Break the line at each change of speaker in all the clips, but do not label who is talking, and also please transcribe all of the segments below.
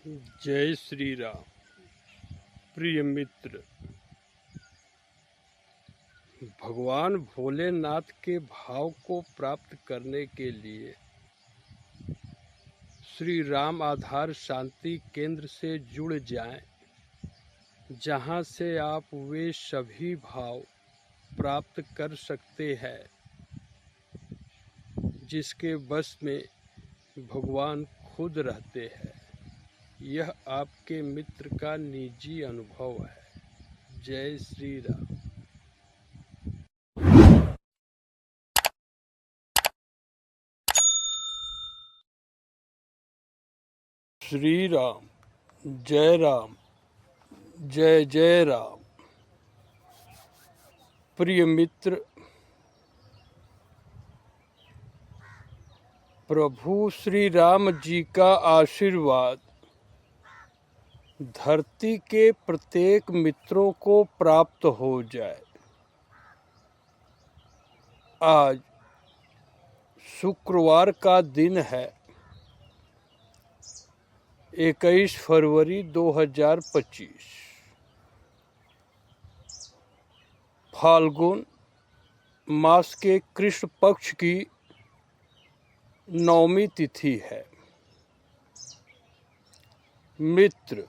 जय श्री राम। प्रिय मित्र, भगवान भोलेनाथ के भाव को प्राप्त करने के लिए श्री राम आधार शांति केंद्र से जुड़ जाएं, जहां से आप वे सभी भाव प्राप्त कर सकते हैं जिसके बस में भगवान खुद रहते हैं। यह आपके मित्र का निजी अनुभव है। जय श्री राम। श्री राम, जय जय राम। प्रिय मित्र, प्रभु श्री राम जी का आशीर्वाद धरती के प्रत्येक मित्रों को प्राप्त हो जाए। आज शुक्रवार का दिन है, 21 फरवरी 2025। फाल्गुन मास के कृष्ण पक्ष की 9वीं तिथि है। मित्र,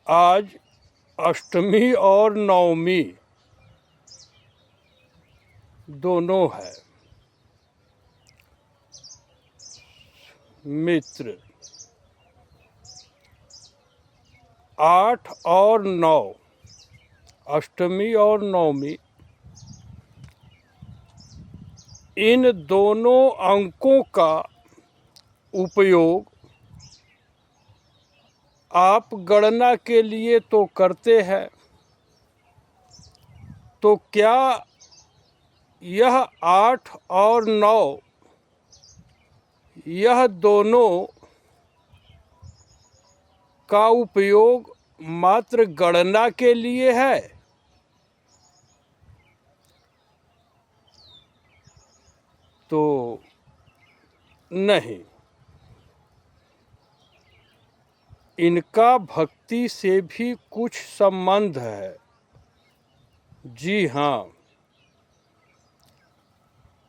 आज अष्टमी और नवमी दोनों है। मित्र, 8 और 9, अष्टमी और नवमी, इन दोनों अंकों का उपयोग आप गणना के लिए तो करते हैं, तो क्या यह 8 और 9, यह दोनों का उपयोग मात्र गणना के लिए है? तो नहीं, इनका भक्ति से भी कुछ संबंध है। जी हाँ,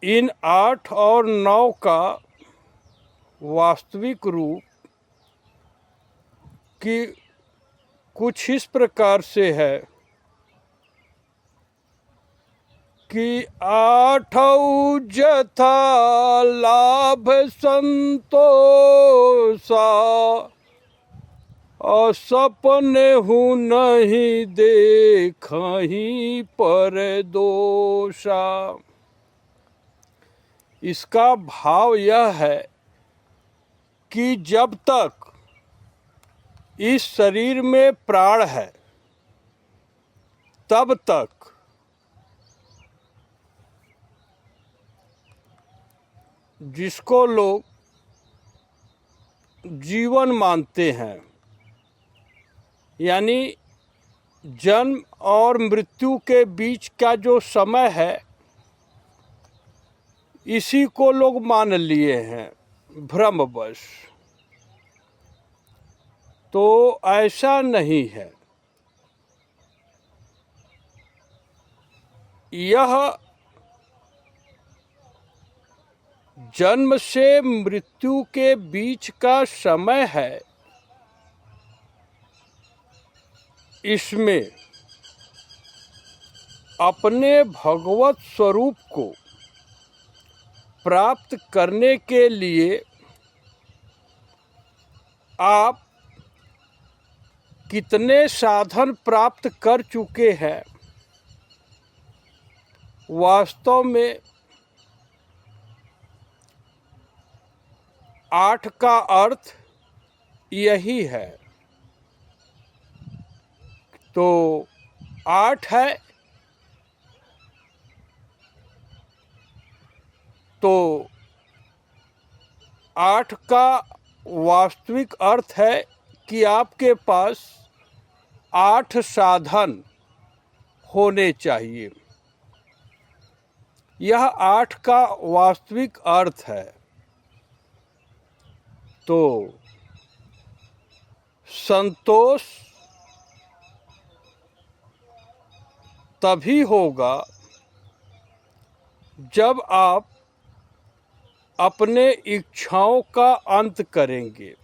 इन 8 और 9 का वास्तविक रूप कि कुछ इस प्रकार से है कि 8 जथा लाभ संतोषा, सपने हूँ नहीं देखहीं पर दोषा। इसका भाव यह है कि जब तक इस शरीर में प्राण है तब तक जिसको लोग जीवन मानते हैं, यानी जन्म और मृत्यु के बीच का जो समय है, इसी को लोग मान लिए हैं भ्रमवश। तो ऐसा नहीं है। यह जन्म से मृत्यु के बीच का समय है। इसमें अपने भगवत स्वरूप को प्राप्त करने के लिए आप कितने साधन प्राप्त कर चुके हैं, वास्तव में 8 का अर्थ यही है। तो 8 है तो 8 का वास्तविक अर्थ है कि आपके पास 8 साधन होने चाहिए। यह 8 का वास्तविक अर्थ है। तो संतोष तभी होगा जब आप अपने इच्छाओं का अंत करेंगे।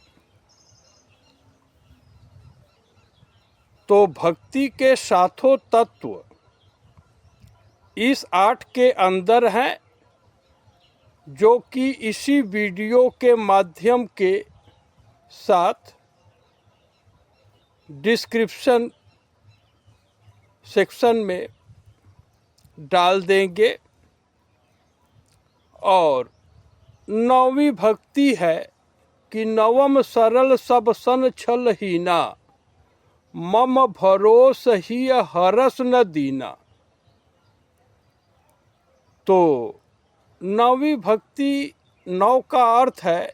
तो भक्ति के सातों तत्व इस 8 के अंदर हैं, जो कि इसी वीडियो के माध्यम के साथ डिस्क्रिप्शन सेक्शन में डाल देंगे। और 9वीं भक्ति है कि नवम सरल सब सन छल हीना, मम भरोस ही हरस न दीना। तो 9वीं भक्ति 9 का अर्थ है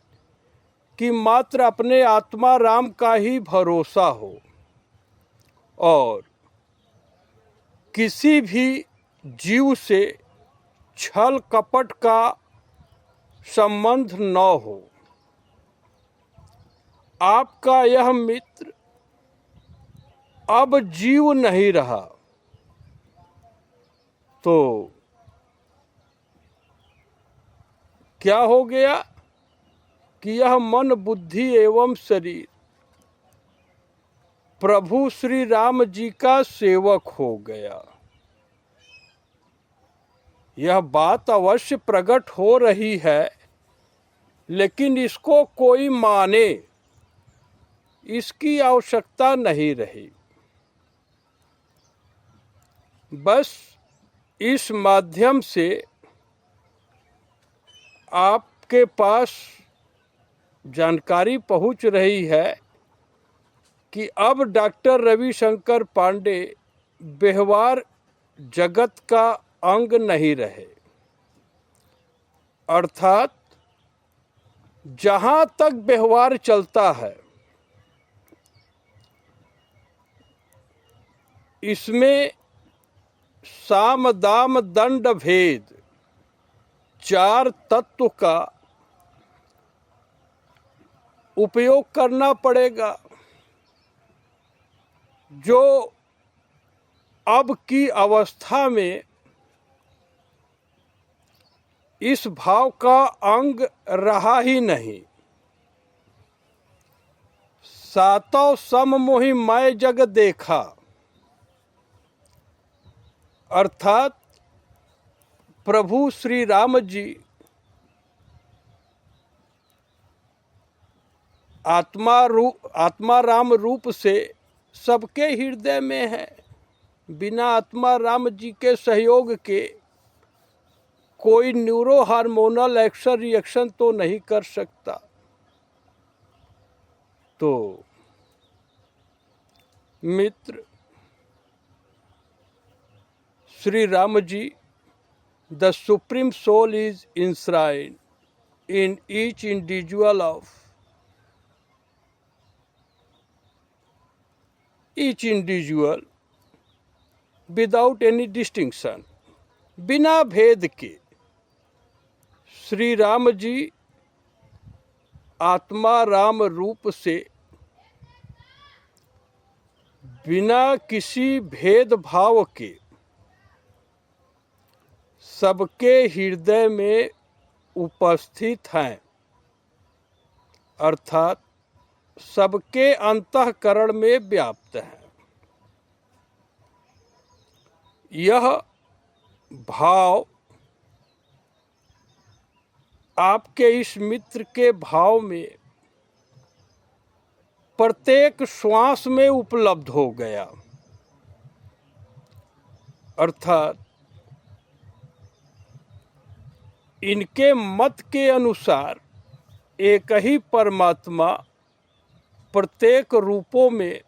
कि मात्र अपने आत्मा राम का ही भरोसा हो और किसी भी जीव से छल कपट का संबंध न हो। आपका यह मित्र अब जीव नहीं रहा, तो क्या हो गया कि यह मन बुद्धि एवं शरीर प्रभु श्री राम जी का सेवक हो गया। यह बात अवश्य प्रकट हो रही है, लेकिन इसको कोई माने, इसकी आवश्यकता नहीं रही। बस इस माध्यम से आपके पास जानकारी पहुंच रही है कि अब डॉक्टर रविशंकर पांडे व्यवहार जगत का अंग नहीं रहे। अर्थात जहां तक व्यवहार चलता है, इसमें साम दाम दंड भेद 4 तत्व का उपयोग करना पड़ेगा, जो अब की अवस्था में इस भाव का अंग रहा ही नहीं। सातों सम मोहि मैं जग देखा, अर्थात प्रभु श्री राम जी आत्मा राम रूप से सबके हृदय में है। बिना आत्मा राम जी के सहयोग के कोई न्यूरो हार्मोनल एक्शन रिएक्शन तो नहीं कर सकता। तो मित्र, Shri Ram ji, the supreme soul is enshrined in each individual of each individual without any distinction। बिना भेद के श्री राम जी आत्मा राम रूप से बिना किसी भेदभाव के सबके हृदय में उपस्थित हैं, अर्थात सबके अंतःकरण में व्याप्त हैं। यह भाव आपके इस मित्र के भाव में प्रत्येक श्वास में उपलब्ध हो गया। अर्थात इनके मत के अनुसार एक ही परमात्मा प्रत्येक रूपों में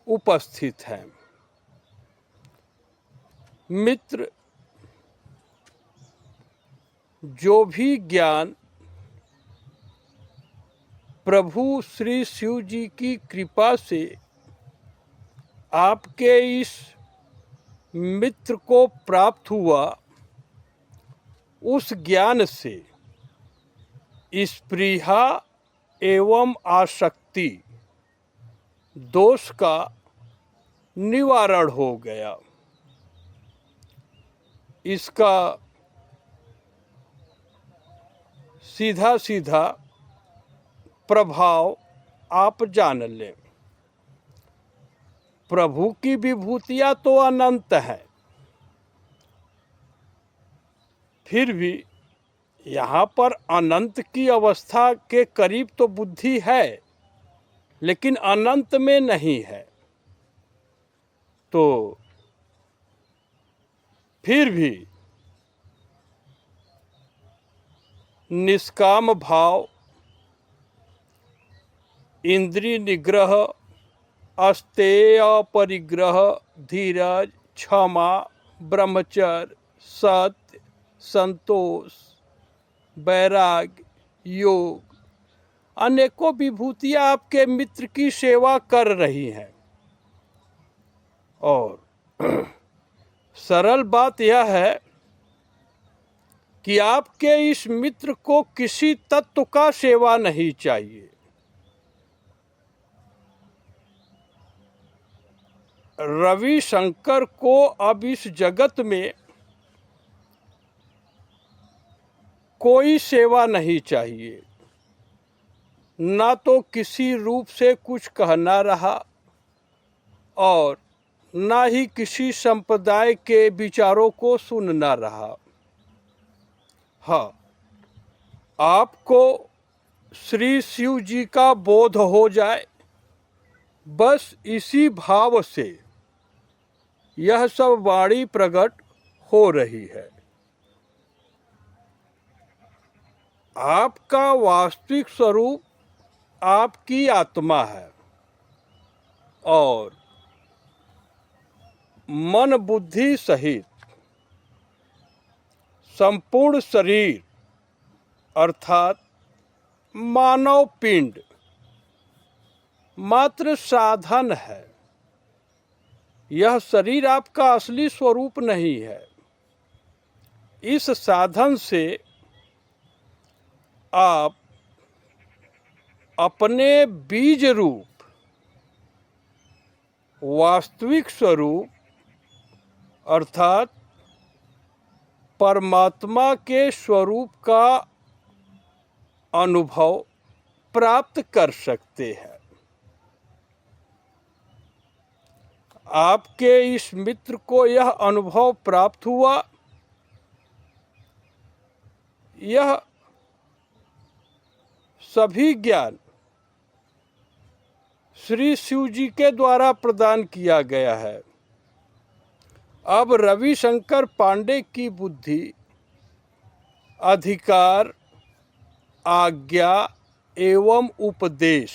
उपस्थित है। मित्र, जो भी ज्ञान प्रभु श्री शिव जी की कृपा से आपके इस मित्र को प्राप्त हुआ, उस ज्ञान से स्पृहा एवं आसक्ति दोष का निवारण हो गया। इसका सीधा सीधा प्रभाव आप जान लें। प्रभु की विभूतियां तो अनंत है, फिर भी यहाँ पर अनंत की अवस्था के करीब तो बुद्धि है, लेकिन अनंत में नहीं है। तो फिर भी निष्काम भाव, इंद्रिय निग्रह, अस्तेय परिग्रह, धीरज, क्षमा, ब्रह्मचर्य, सत्य, संतोष, वैराग्य, योग, अनेकों विभूतियां आपके मित्र की सेवा कर रही हैं। और सरल बात यह है कि आपके इस मित्र को किसी तत्व का सेवा नहीं चाहिए। रविशंकर को अब इस जगत में कोई सेवा नहीं चाहिए, ना तो किसी रूप से कुछ कहना रहा और ना ही किसी संप्रदाय के विचारों को सुनना रहा। हाँ, आपको श्री शिव जी का बोध हो जाए, बस इसी भाव से यह सब वाणी प्रकट हो रही है। आपका वास्तविक स्वरूप आपकी आत्मा है और मन बुद्धि सहित संपूर्ण शरीर अर्थात मानव पिंड मात्र साधन है। यह शरीर आपका असली स्वरूप नहीं है। इस साधन से आप अपने बीज रूप वास्तविक स्वरूप अर्थात परमात्मा के स्वरूप का अनुभव प्राप्त कर सकते हैं। आपके इस मित्र को यह अनुभव प्राप्त हुआ। यह सभी ज्ञान श्री शिव जी के द्वारा प्रदान किया गया है। अब रविशंकर पांडे की बुद्धि अधिकार, आज्ञा एवं उपदेश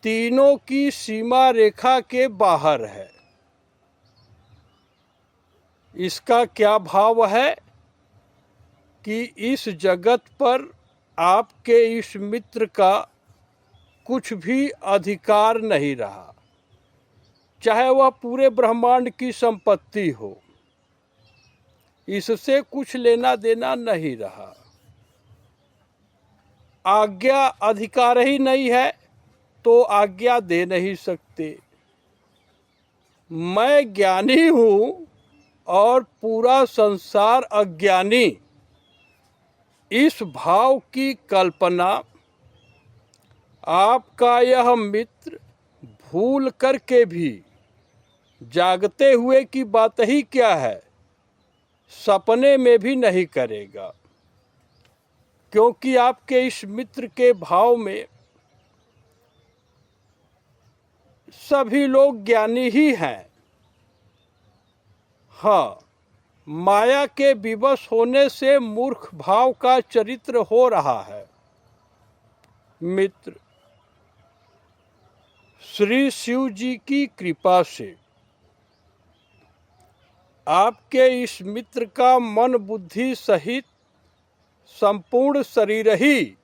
तीनों की सीमा रेखा के बाहर है। इसका क्या भाव है कि इस जगत पर आपके इस मित्र का कुछ भी अधिकार नहीं रहा, चाहे वह पूरे ब्रह्मांड की संपत्ति हो, इससे कुछ लेना देना नहीं रहा। आज्ञा अधिकार ही नहीं है तो आज्ञा दे नहीं सकते। मैं ज्ञानी हूँ और पूरा संसार अज्ञानी, इस भाव की कल्पना आपका यह मित्र भूल करके भी जागते हुए की बात ही क्या है, सपने में भी नहीं करेगा। क्योंकि आपके इस मित्र के भाव में सभी लोग ज्ञानी ही हैं। हाँ, माया के विवश होने से मूर्ख भाव का चरित्र हो रहा है। मित्र, श्री शिव जी की कृपा से आपके इस मित्र का मन बुद्धि सहित संपूर्ण शरीर ही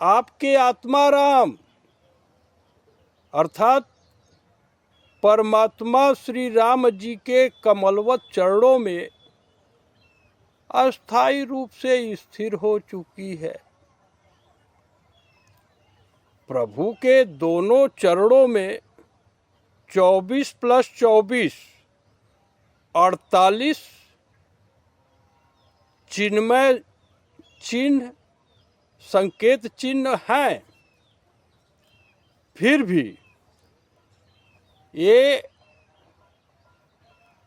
आपके आत्मा राम अर्थात परमात्मा श्री राम जी के कमलवत चरणों में अस्थायी रूप से स्थिर हो चुकी है। प्रभु के दोनों चरणों में 24 + 24 48 चिन्मय चिन्ह संकेत चिन्ह हैं। फिर भी ये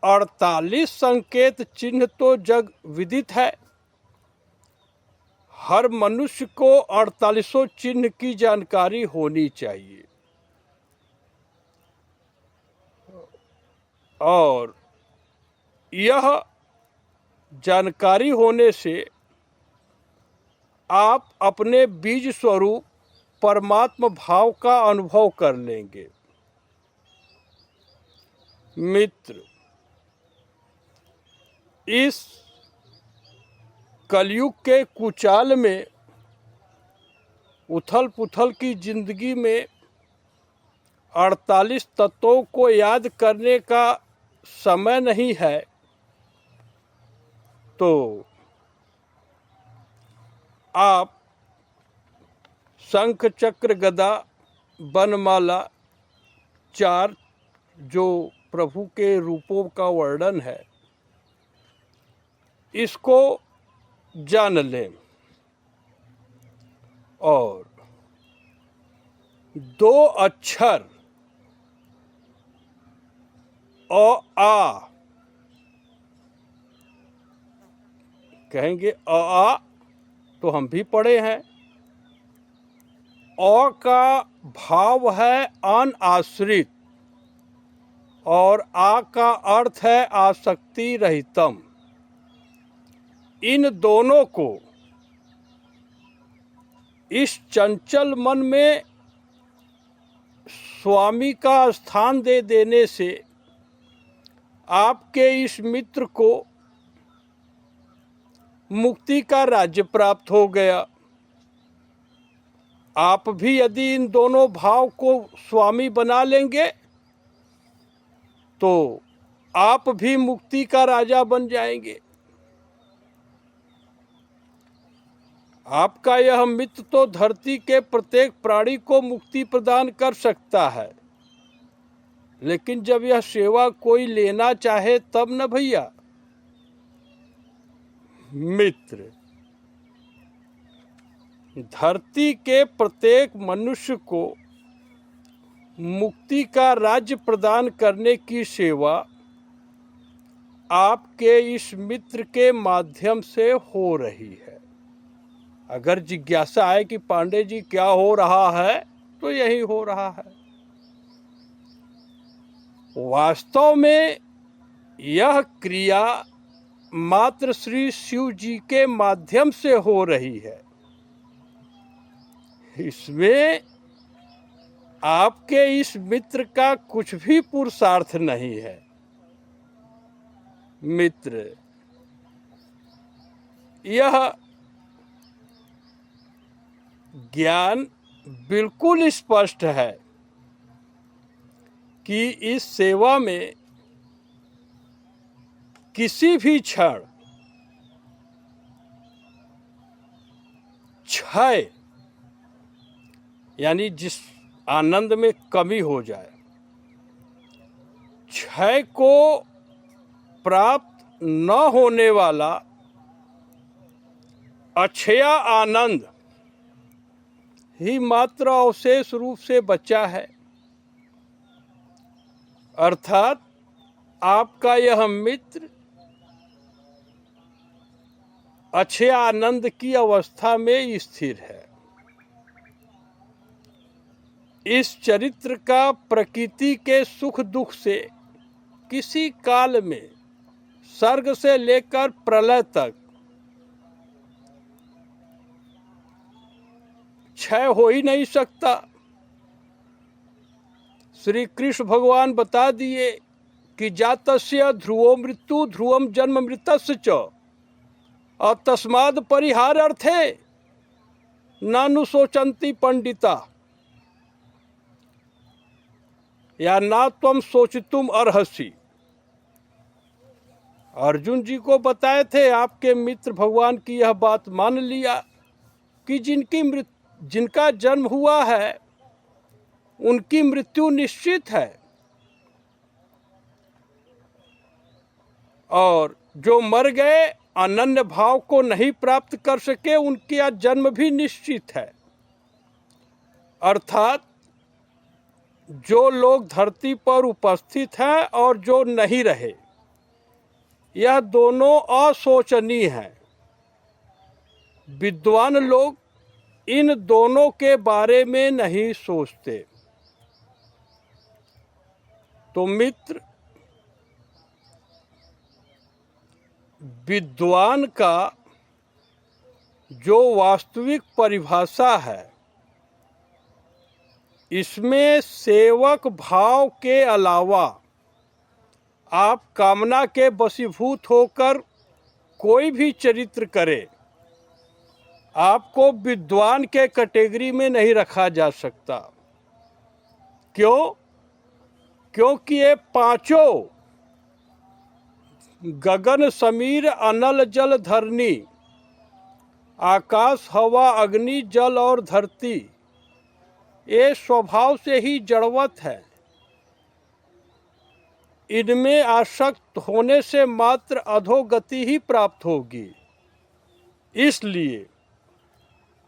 48 संकेत चिन्ह तो जग विदित है। हर मनुष्य को 48 चिन्ह की जानकारी होनी चाहिए और यह जानकारी होने से आप अपने बीज स्वरूप परमात्मा भाव का अनुभव कर लेंगे। मित्र, इस कलयुग के कुचाल में, उथल पुथल की जिंदगी में 48 तत्वों को याद करने का समय नहीं है, तो आप शंख चक्र गदा वनमाला 4 जो प्रभु के रूपों का वर्णन है, इसको जान लें और 2 अक्षर आ कहेंगे। आ तो हम भी पढ़े हैं। अ का भाव है अनाश्रित और आ का अर्थ है आसक्ति रहितम। इन दोनों को इस चंचल मन में स्वामी का स्थान दे देने से आपके इस मित्र को मुक्ति का राज्य प्राप्त हो गया। आप भी यदि इन दोनों भाव को स्वामी बना लेंगे तो आप भी मुक्ति का राजा बन जाएंगे। आपका यह मित्र तो धरती के प्रत्येक प्राणी को मुक्ति प्रदान कर सकता है, लेकिन जब यह सेवा कोई लेना चाहे तब न भैया। मित्र, धरती के प्रत्येक मनुष्य को मुक्ति का राज्य प्रदान करने की सेवा आपके इस मित्र के माध्यम से हो रही है। अगर जिज्ञासा है कि पांडे जी क्या हो रहा है, तो यही हो रहा है। वास्तव में यह क्रिया मात्र श्री शिव जी के माध्यम से हो रही है। इसमें आपके इस मित्र का कुछ भी पुरुषार्थ नहीं है। मित्र, यह ज्ञान बिल्कुल स्पष्ट है कि इस सेवा में किसी भी क्षण क्षय यानी जिस आनंद में कमी हो जाए, क्षय को प्राप्त न होने वाला अक्षया आनंद ही मात्र अवशेष रूप से बचा है। अर्थात आपका यह मित्र अक्षय आनंद की अवस्था में स्थिर है। इस चरित्र का प्रकृति के सुख दुख से किसी काल में सर्ग से लेकर प्रलय तक क्षय हो ही नहीं सकता। श्री कृष्ण भगवान बता दिए कि जातस्य ध्रुवो मृत्यु ध्रुवम जन्म मृतस्य च तस्माद् परिहारार्थे नानुशोचन्ति पंडिता या ना त्वं शोचितुम अर्हसि। अर्जुन जी को बताए थे आपके मित्र भगवान की यह बात मान लिया कि जिनका जन्म हुआ है उनकी मृत्यु निश्चित है, और जो मर गए अनन्य भाव को नहीं प्राप्त कर सके उनका जन्म भी निश्चित है। अर्थात जो लोग धरती पर उपस्थित हैं और जो नहीं रहे, यह दोनों अशोचनीय हैं। विद्वान लोग इन दोनों के बारे में नहीं सोचते। तो मित्र, विद्वान का जो वास्तविक परिभाषा है, इसमें सेवक भाव के अलावा आप कामना के वशीभूत होकर कोई भी चरित्र करे, आपको विद्वान के कैटेगरी में नहीं रखा जा सकता। क्यों? क्योंकि ये पांचों गगन समीर अनल जल धरनी, आकाश हवा अग्नि जल और धरती, ये स्वभाव से ही जड़वत है। इनमें आसक्त होने से मात्र अधोगति ही प्राप्त होगी। इसलिए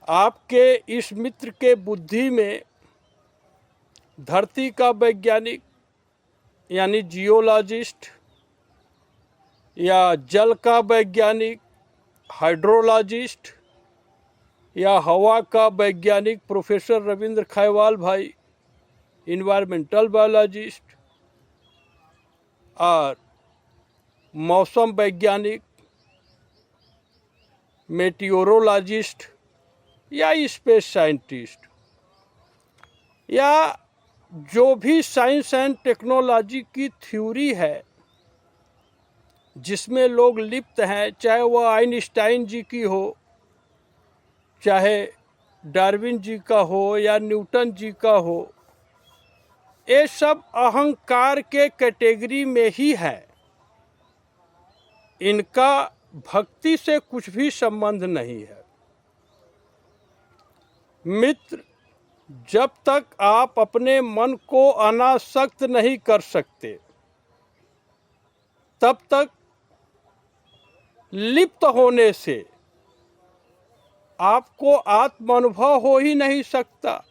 आपके इस मित्र के बुद्धि में धरती का वैज्ञानिक यानी जियोलॉजिस्ट, या जल का वैज्ञानिक हाइड्रोलॉजिस्ट, या हवा का वैज्ञानिक प्रोफेसर रविंद्र खैवाल भाई इन्वायरमेंटल बायोलॉजिस्ट, और मौसम वैज्ञानिक मेटियोरोलॉजिस्ट या स्पेस साइंटिस्ट, या जो भी साइंस एंड टेक्नोलॉजी की थ्योरी है जिसमें लोग लिप्त हैं, चाहे वह आइंस्टाइन जी की हो, चाहे डार्विन जी का हो या न्यूटन जी का हो, ये सब अहंकार के कैटेगरी में ही है। इनका भक्ति से कुछ भी संबंध नहीं है। मित्र, जब तक आप अपने मन को अनासक्त नहीं कर सकते, तब तक लिप्त होने से आपको आत्म अनुभव हो ही नहीं सकता।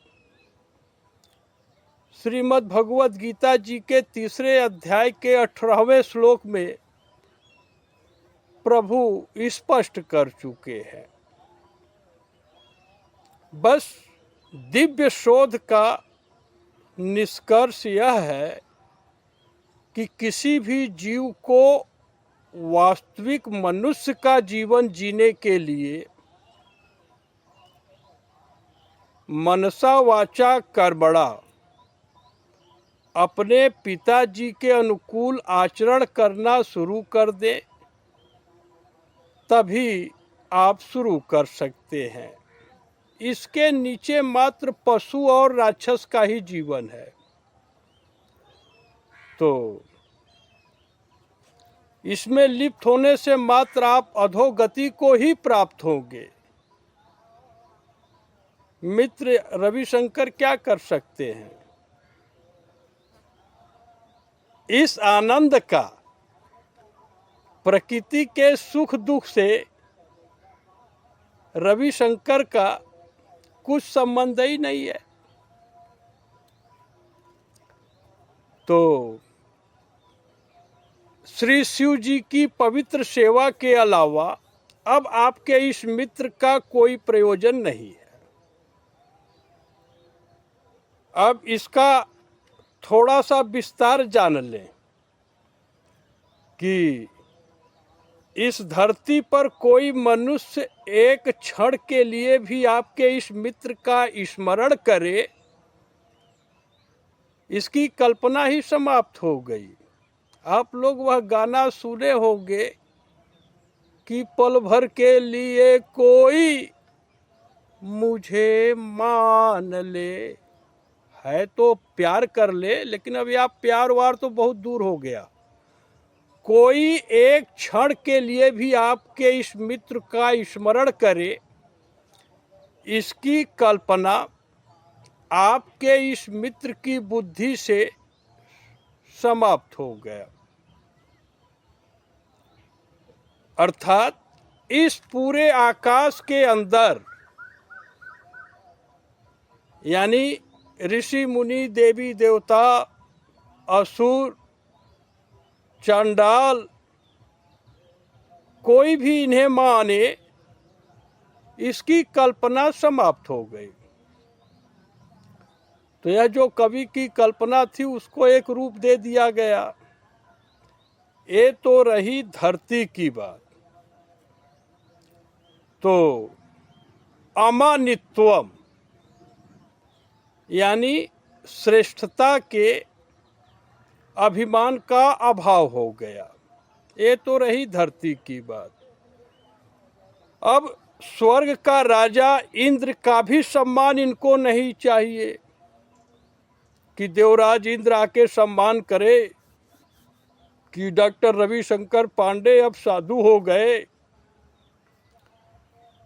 श्रीमद् भगवद गीता जी के 3 अध्याय के 18वें श्लोक में प्रभु स्पष्ट कर चुके हैं। बस दिव्य शोध का निष्कर्ष यह है कि किसी भी जीव को वास्तविक मनुष्य का जीवन जीने के लिए मनसा वाचा कर्मणा अपने पिताजी के अनुकूल आचरण करना शुरू कर दे, तभी आप शुरू कर सकते हैं। इसके नीचे मात्र पशु और राक्षस का ही जीवन है। तो इसमें लिप्त होने से मात्र आप अधोगति को ही प्राप्त होंगे। मित्र, रविशंकर क्या कर सकते हैं? इस आनंद का प्रकृति के सुख दुख से रविशंकर का कुछ संबंध ही नहीं है। तो श्री शिव जी की पवित्र सेवा के अलावा अब आपके इस मित्र का कोई प्रयोजन नहीं है। अब इसका थोड़ा सा विस्तार जान लें कि इस धरती पर कोई मनुष्य एक क्षण के लिए भी आपके इस मित्र का स्मरण करे, इसकी कल्पना ही समाप्त हो गई। आप लोग वह गाना सुने होंगे कि पल भर के लिए कोई मुझे मान ले, है तो प्यार कर ले, लेकिन अभी आप प्यार वार तो बहुत दूर हो गया। कोई एक क्षण के लिए भी आपके इस मित्र का स्मरण करे, इसकी कल्पना आपके इस मित्र की बुद्धि से समाप्त हो गया। अर्थात इस पूरे आकाश के अंदर, यानी ऋषि मुनि, देवी देवता, असुर, चंडाल, कोई भी इन्हें माने, इसकी कल्पना समाप्त हो गई। तो यह जो कवि की कल्पना थी उसको एक रूप दे दिया गया। ये तो रही धरती की बात। तो अमानित्वम यानी श्रेष्ठता के अभिमान का अभाव हो गया। ये तो रही धरती की बात। अब स्वर्ग का राजा इंद्र का भी सम्मान इनको नहीं चाहिए कि देवराज इंद्र आके सम्मान करे कि डॉक्टर रविशंकर पांडे अब साधु हो गए।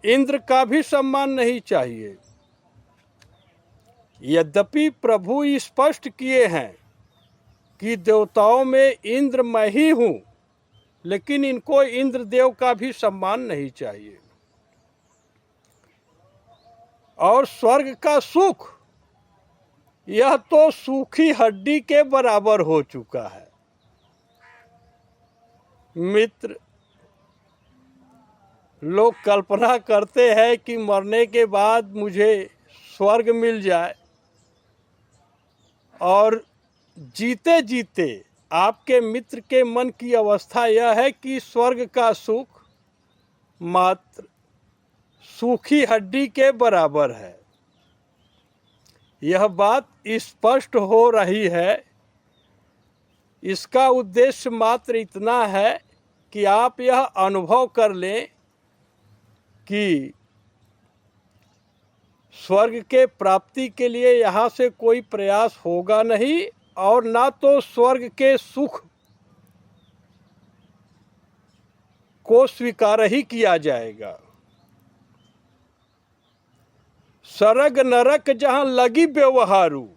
इंद्र का भी सम्मान नहीं चाहिए। यद्यपि प्रभु स्पष्ट किए हैं कि देवताओं में इंद्र मैं ही हूं, लेकिन इनको इंद्रदेव का भी सम्मान नहीं चाहिए। और स्वर्ग का सुख, यह तो सूखी हड्डी के बराबर हो चुका है। मित्र, लोग कल्पना करते हैं कि मरने के बाद मुझे स्वर्ग मिल जाए, और जीते जीते आपके मित्र के मन की अवस्था यह है कि स्वर्ग का सुख मात्र सूखी हड्डी के बराबर है। यह बात स्पष्ट हो रही है। इसका उद्देश्य मात्र इतना है कि आप यह अनुभव कर लें कि स्वर्ग के प्राप्ति के लिए यहाँ से कोई प्रयास होगा नहीं, और ना तो स्वर्ग के सुख को स्वीकार ही किया जाएगा। सरग नरक जहाँ लगी व्यवहारू,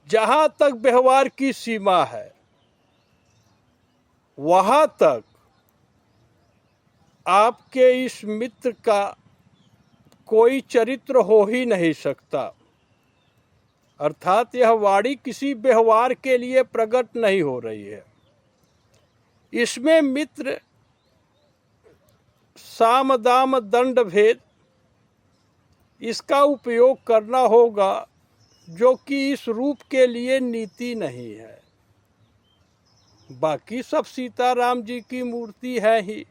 जहाँ तक व्यवहार की सीमा है वहाँ तक आपके इस मित्र का कोई चरित्र हो ही नहीं सकता। अर्थात यह वाणी किसी व्यवहार के लिए प्रकट नहीं हो रही है। इसमें मित्र साम दाम दंड भेद, इसका उपयोग करना होगा, जो कि इस रूप के लिए नीति नहीं है। बाकी सब सीताराम जी की मूर्ति है ही।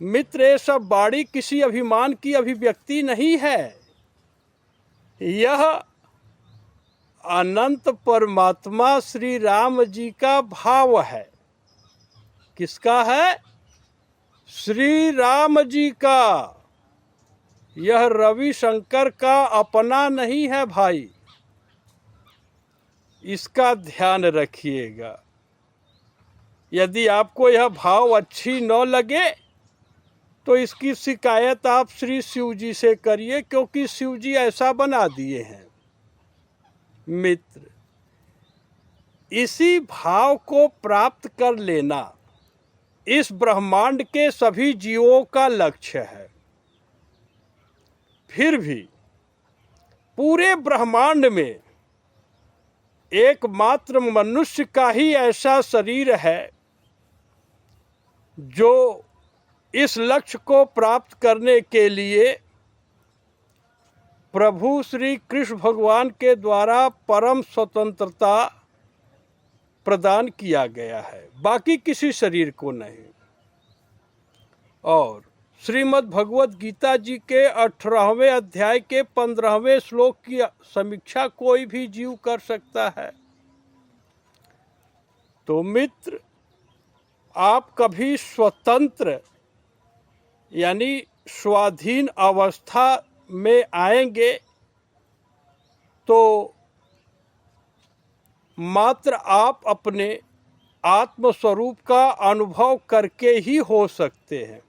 मित्र, ये सब वाणी किसी अभिमान की अभिव्यक्ति नहीं है। यह अनंत परमात्मा श्री राम जी का भाव है। किसका है? श्री राम जी का। यह रविशंकर का अपना नहीं है भाई, इसका ध्यान रखिएगा। यदि आपको यह भाव अच्छी न लगे तो इसकी शिकायत आप श्री शिव जी से करिए, क्योंकि शिव जी ऐसा बना दिए हैं। मित्र, इसी भाव को प्राप्त कर लेना इस ब्रह्मांड के सभी जीवों का लक्ष्य है। फिर भी पूरे ब्रह्मांड में एकमात्र मनुष्य का ही ऐसा शरीर है जो इस लक्ष्य को प्राप्त करने के लिए प्रभु श्री कृष्ण भगवान के द्वारा परम स्वतंत्रता प्रदान किया गया है, बाकी किसी शरीर को नहीं। और श्रीमद् भगवत गीता जी के 18वें अध्याय के 15वें श्लोक की समीक्षा कोई भी जीव कर सकता है। तो मित्र, आप कभी स्वतंत्र यानी स्वाधीन अवस्था में आएंगे तो मात्र आप अपने आत्मस्वरूप का अनुभव करके ही हो सकते हैं।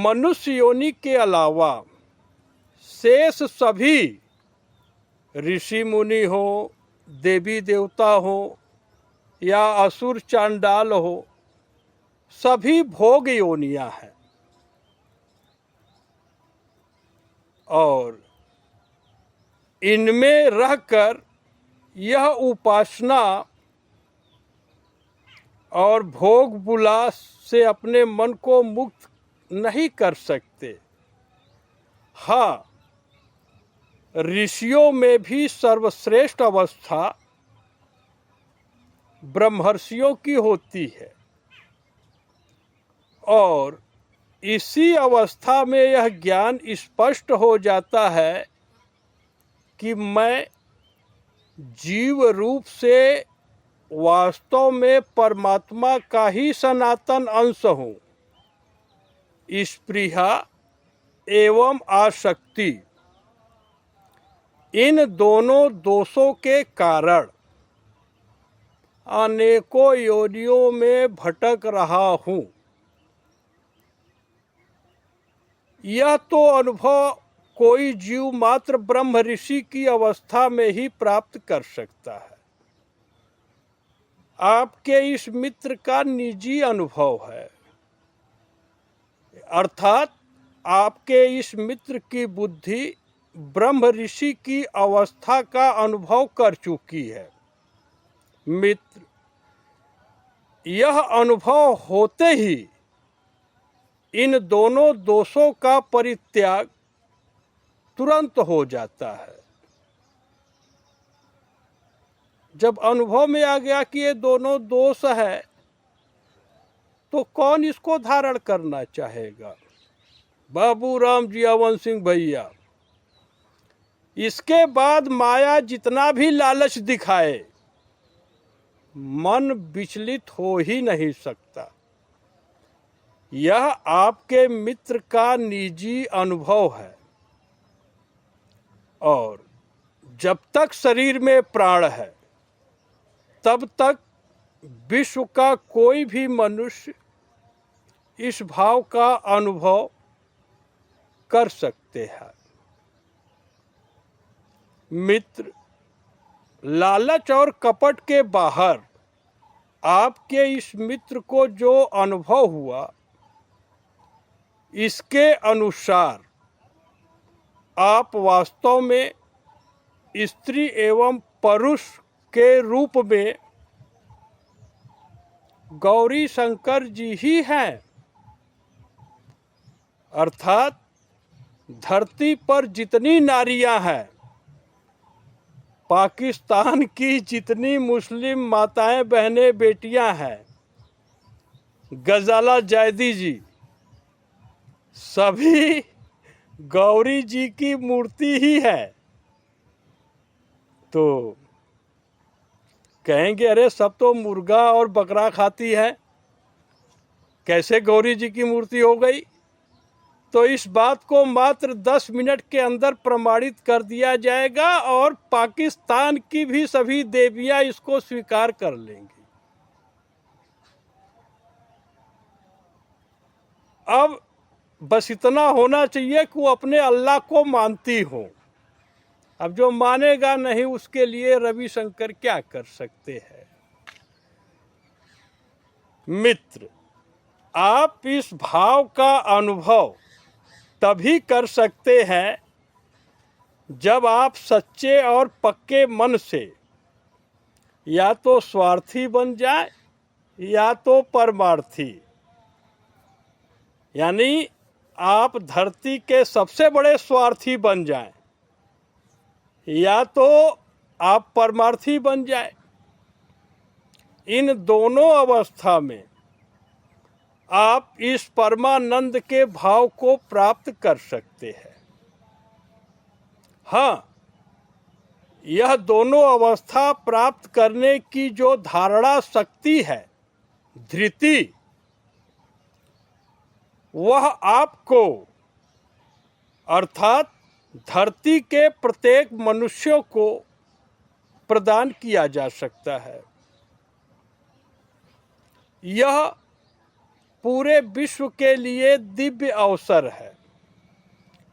मनुष्य योनि के अलावा शेष सभी ऋषि मुनि हो, देवी देवता हो या असुर चांडाल हो, सभी भोग योनियां हैं। और इनमें रहकर यह उपासना और भोग विलास से अपने मन को मुक्त नहीं कर सकते। हाँ, ऋषियों में भी सर्वश्रेष्ठ अवस्था ब्रह्मर्षियों की होती है और इसी अवस्था में यह ज्ञान स्पष्ट हो जाता है कि मैं जीव रूप से वास्तव में परमात्मा का ही सनातन अंश हूँ। स्पृहा एवं आसक्ति, इन दोनों दोषों के कारण अनेकों योनियों में भटक रहा हूँ। यह तो अनुभव कोई जीव मात्र ब्रह्म ऋषि की अवस्था में ही प्राप्त कर सकता है। आपके इस मित्र का निजी अनुभव है, अर्थात आपके इस मित्र की बुद्धि ब्रह्म ऋषि की अवस्था का अनुभव कर चुकी है। मित्र, यह अनुभव होते ही इन दोनों दोषों का परित्याग तुरंत हो जाता है। जब अनुभव में आ गया कि ये दोनों दोष है, तो कौन इसको धारण करना चाहेगा? बाबू राम जियावन सिंह भैया, इसके बाद माया जितना भी लालच दिखाए, मन विचलित हो ही नहीं सकता। यह आपके मित्र का निजी अनुभव है और जब तक शरीर में प्राण है तब तक विश्व का कोई भी मनुष्य इस भाव का अनुभव कर सकते हैं। मित्र, लालच और कपट के बाहर आपके इस मित्र को जो अनुभव हुआ, इसके अनुसार आप वास्तव में स्त्री एवं पुरुष के रूप में गौरी शंकर जी ही हैं। अर्थात धरती पर जितनी नारियां हैं, पाकिस्तान की जितनी मुस्लिम माताएं बहनें बेटियां हैं, गजाला जैदी जी, सभी गौरी जी की मूर्ति ही है। तो कहेंगे अरे सब तो मुर्गा और बकरा खाती है, कैसे गौरी जी की मूर्ति हो गई? तो इस बात को मात्र 10 मिनट के अंदर प्रमाणित कर दिया जाएगा और पाकिस्तान की भी सभी देवियां इसको स्वीकार कर लेंगी। अब बस इतना होना चाहिए कि वो अपने अल्लाह को मानती हो। अब जो मानेगा नहीं, उसके लिए रविशंकर क्या कर सकते हैं? मित्र, आप इस भाव का अनुभव तभी कर सकते हैं जब आप सच्चे और पक्के मन से या तो स्वार्थी बन जाए या तो परमार्थी, यानी आप धरती के सबसे बड़े स्वार्थी बन जाएं या तो आप परमार्थी बन जाए। इन दोनों अवस्था में आप इस परमानंद के भाव को प्राप्त कर सकते हैं। हाँ, यह दोनों अवस्था प्राप्त करने की जो धारणा शक्ति है, धृति, वह आपको अर्थात धरती के प्रत्येक मनुष्यों को प्रदान किया जा सकता है। यह पूरे विश्व के लिए दिव्य अवसर है।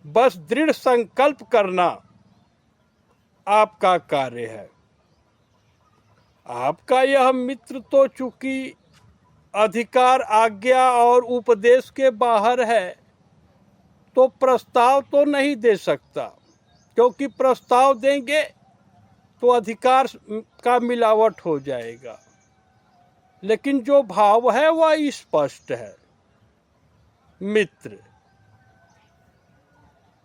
बस दृढ़ संकल्प करना आपका कार्य है। आपका यह मित्र तो चूंकि अधिकार, आज्ञा और उपदेश के बाहर है, तो प्रस्ताव तो नहीं दे सकता, क्योंकि प्रस्ताव देंगे तो अधिकार का मिलावट हो जाएगा। लेकिन जो भाव है वह स्पष्ट है। मित्र,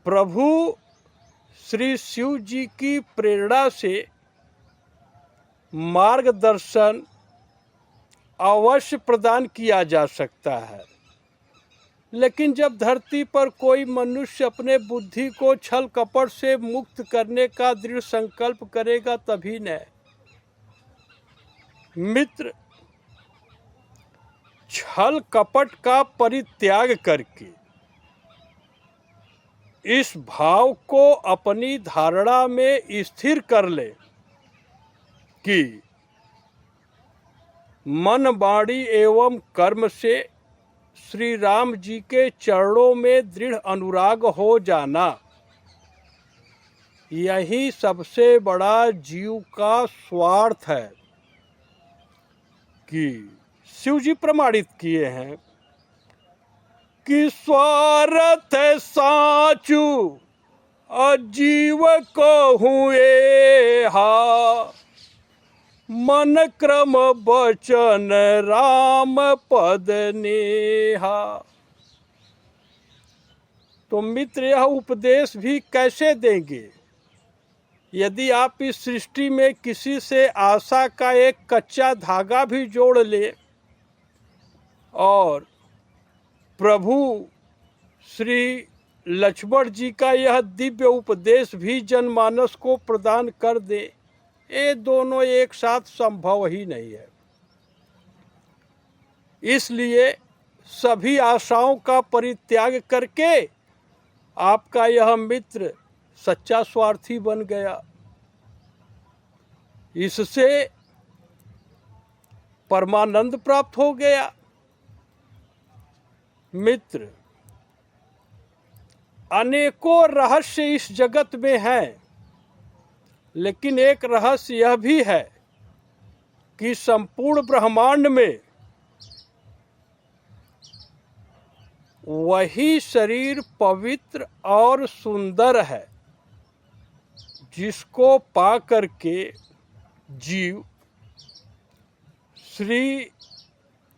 प्रभु श्री शिव जी की प्रेरणा से मार्गदर्शन अवश्य प्रदान किया जा सकता है, लेकिन जब धरती पर कोई मनुष्य अपने बुद्धि को छल कपट से मुक्त करने का दृढ़ संकल्प करेगा तभी न। मित्र, छल कपट का परित्याग करके इस भाव को अपनी धारणा में स्थिर कर ले कि मन, वाणी एवं कर्म से श्री राम जी के चरणों में दृढ़ अनुराग हो जाना, यही सबसे बड़ा जीव का स्वार्थ है। कि शिव जी प्रमाणित किए हैं कि स्वार्थ साचू अजीव को हुए हा, मन क्रम बचन राम पद नेहा। तो मित्र, यह उपदेश भी कैसे देंगे यदि आप इस सृष्टि में किसी से आशा का एक कच्चा धागा भी जोड़ ले और प्रभु श्री लक्ष्मण जी का यह दिव्य उपदेश भी जनमानस को प्रदान कर दे, ये दोनों एक साथ संभव ही नहीं है। इसलिए सभी आशाओं का परित्याग करके आपका यह मित्र सच्चा स्वार्थी बन गया। इससे परमानंद प्राप्त हो गया। मित्र, अनेकों रहस्य इस जगत में हैं, लेकिन एक रहस्य यह भी है कि संपूर्ण ब्रह्मांड में वही शरीर पवित्र और सुंदर है जिसको पा करके जीव श्री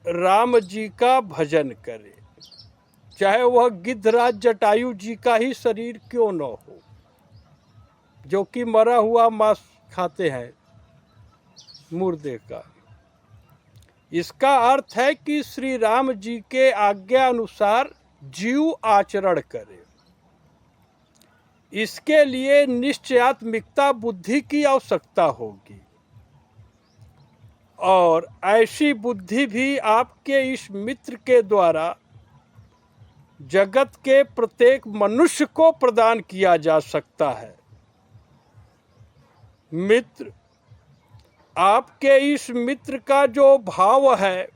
राम जी का भजन करे, चाहे वह गिद्धराज जटायु जी का ही शरीर क्यों न हो, जो कि मरा हुआ मांस खाते हैं मुर्दे का। इसका अर्थ है कि श्री राम जी के आज्ञा अनुसार जीव आचरण करे। इसके लिए निश्चयात्मिकता बुद्धि की आवश्यकता होगी, और ऐसी बुद्धि भी आपके इस मित्र के द्वारा जगत के प्रत्येक मनुष्य को प्रदान किया जा सकता है। मित्र, आपके इस मित्र का जो भाव है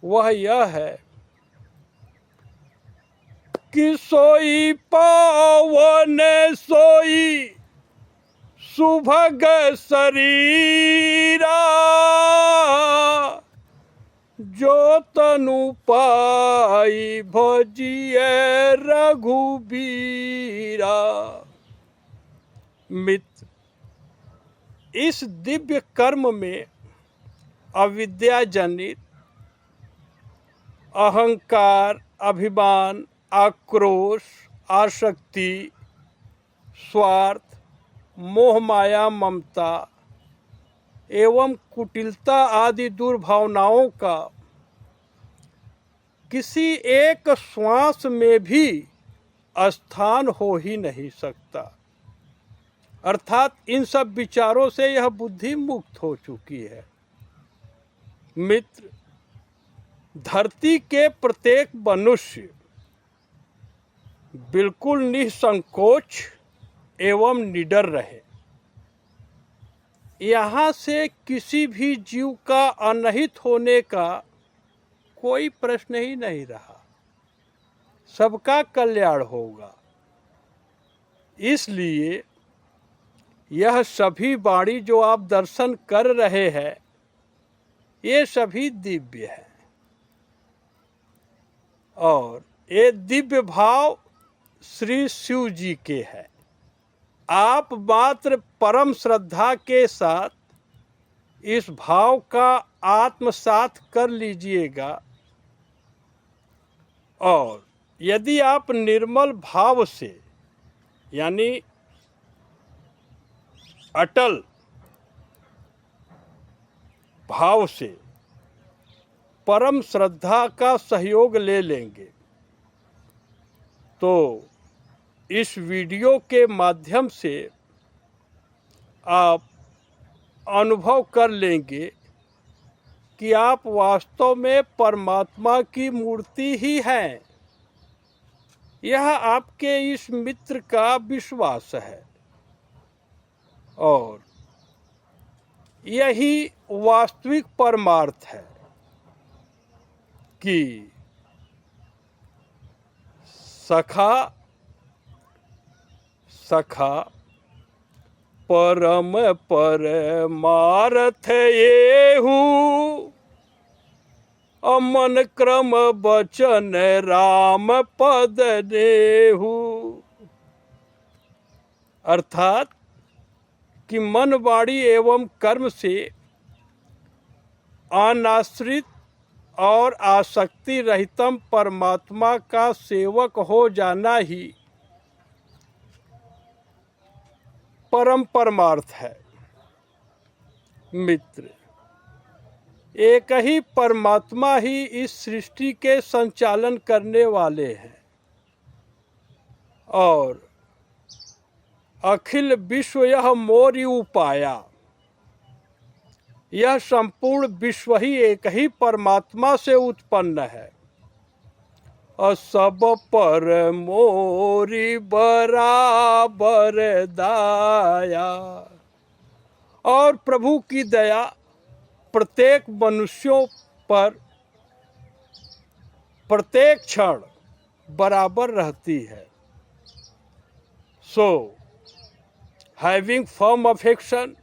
वह यह है कि सोई पावन सोई सुभग शरीरा, जो तनु पाई भजिए रघुबीरा। मित्र, इस दिव्य कर्म में अविद्या जनित अहंकार, अभिमान, आक्रोश, आसक्ति, स्वार्थ, मोह माया, ममता एवं कुटिलता आदि दुर्भावनाओं का किसी एक श्वास में भी स्थान हो ही नहीं सकता। अर्थात इन सब विचारों से यह बुद्धि मुक्त हो चुकी है। मित्र, धरती के प्रत्येक मनुष्य बिल्कुल निसंकोच एवं निडर रहे। यहाँ से किसी भी जीव का अनहित होने का कोई प्रश्न ही नहीं रहा, सबका कल्याण होगा। इसलिए यह सभी वाणी जो आप दर्शन कर रहे हैं, ये सभी दिव्य है और ये दिव्य भाव श्री शिव जी के है। आप मात्र परम श्रद्धा के साथ इस भाव का आत्मसात कर लीजिएगा और यदि आप निर्मल भाव से यानी अटल भाव से परम श्रद्धा का सहयोग ले लेंगे तो इस वीडियो के माध्यम से आप अनुभव कर लेंगे कि आप वास्तव में परमात्मा की मूर्ति ही हैं। यह आपके इस मित्र का विश्वास है और यही वास्तविक परमार्थ है कि सखा सखा परम परमार्थ येहू अमन क्रम बचन राम पद देहू। अर्थात कि मन वाणी एवं कर्म से अनाश्रित और आसक्ति रहितम परमात्मा का सेवक हो जाना ही परम परमार्थ है। मित्र, एक ही परमात्मा ही इस सृष्टि के संचालन करने वाले हैं और अखिल विश्व यह मोरि उपाया, यह संपूर्ण विश्व ही एक ही परमात्मा से उत्पन्न है और सब पर मोरी बराबर दाया। और प्रभु की दया प्रत्येक मनुष्यों पर प्रत्येक क्षण बराबर रहती है। So, having firm affection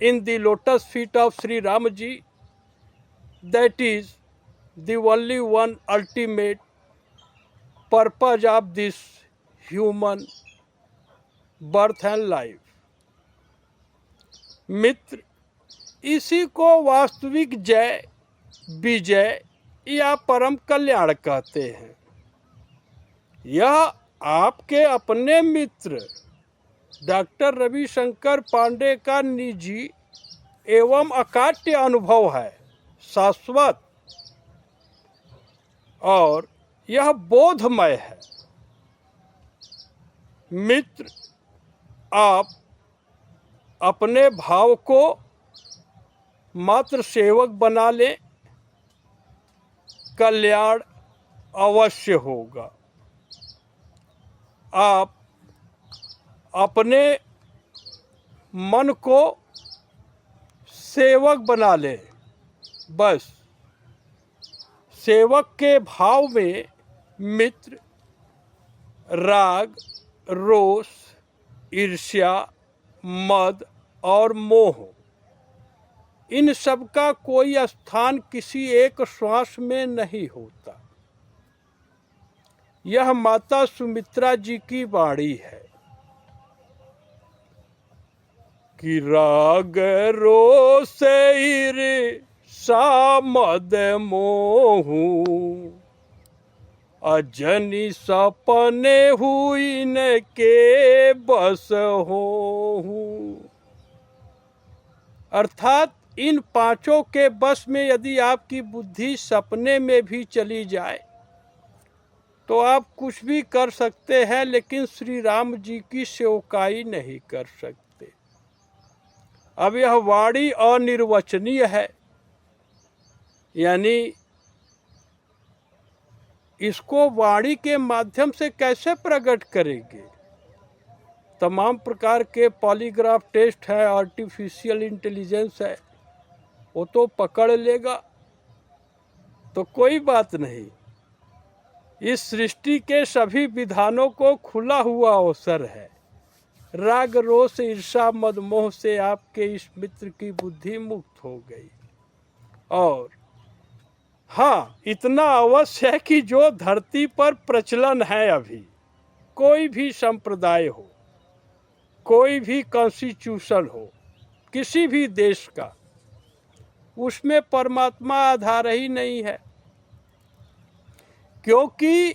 in the lotus feet of Sri Ramji, that is the only one ultimate purpose of this human birth and life. मित्र, इसी को वास्तविक जय, विजय या परम कल्याण कहते हैं। यह आपके अपने मित्र डॉक्टर रविशंकर पांडे का निजी एवं अकाट्य अनुभव है, शाश्वत, और यह बोधमय है। मित्र, आप अपने भाव को मात्र सेवक बना लें, कल्याण अवश्य होगा। आप अपने मन को सेवक बना लें, बस सेवक के भाव में मित्र राग, रोष, ईर्ष्या, मद और मोह, इन सब का कोई स्थान किसी एक श्वास में नहीं होता। यह माता सुमित्रा जी की वाणी है कि राग रोष ईर्ष्या मद मोहू अजनी सपने हुई न के बस होहू। अर्थात इन पांचों के बस में यदि आपकी बुद्धि सपने में भी चली जाए तो आप कुछ भी कर सकते हैं, लेकिन श्री राम जी की सेवकाई नहीं कर सकते। अब यह वाणी अनिर्वचनीय है, यानी इसको वाणी के माध्यम से कैसे प्रकट करेंगे? तमाम प्रकार के पॉलीग्राफ टेस्ट है, आर्टिफिशियल इंटेलिजेंस है, वो तो पकड़ लेगा, तो कोई बात नहीं। इस सृष्टि के सभी विधानों को खुला हुआ अवसर है। राग रोष ईर्षा मद मोह से आपके इस मित्र की बुद्धि मुक्त हो गई। और हाँ, इतना अवश्य है कि जो धरती पर प्रचलन है अभी, कोई भी संप्रदाय हो, कोई भी कॉन्स्टिट्यूशन हो, किसी भी देश का, उसमें परमात्मा आधार ही नहीं है। क्योंकि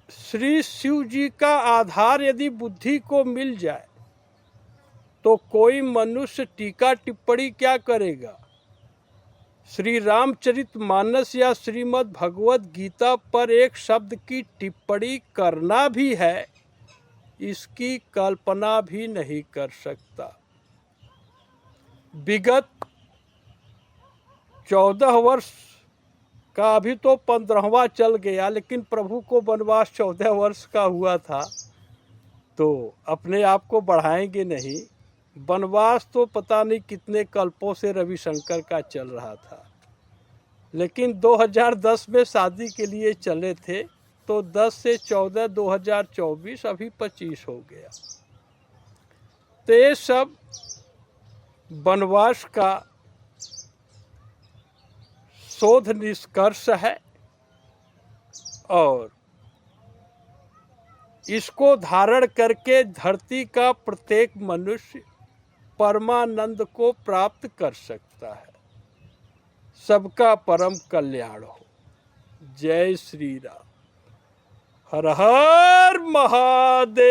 श्री शिव जी का आधार यदि बुद्धि को मिल जाए तो कोई मनुष्य टीका टिप्पणी क्या करेगा। श्री रामचरितमानस या श्रीमद् भगवत गीता पर एक शब्द की टिप्पणी करना भी है, इसकी कल्पना भी नहीं कर सकता। विगत 14 वर्ष का, अभी तो 15वां चल गया, लेकिन प्रभु को वनवास 14 वर्ष का हुआ था, तो अपने आप को बढ़ाएंगे नहीं। वनवास तो पता नहीं कितने कल्पों से रविशंकर का चल रहा था, लेकिन 2010 में शादी के लिए चले थे, तो 10 से 14 2024, अभी 25 हो गया। तो ये सब वनवास का शोध निष्कर्ष है, और इसको धारण करके धरती का प्रत्येक मनुष्य परमानंद को प्राप्त कर सकता है। सबका परम कल्याण हो। जय श्री राम। हर हर महादेव।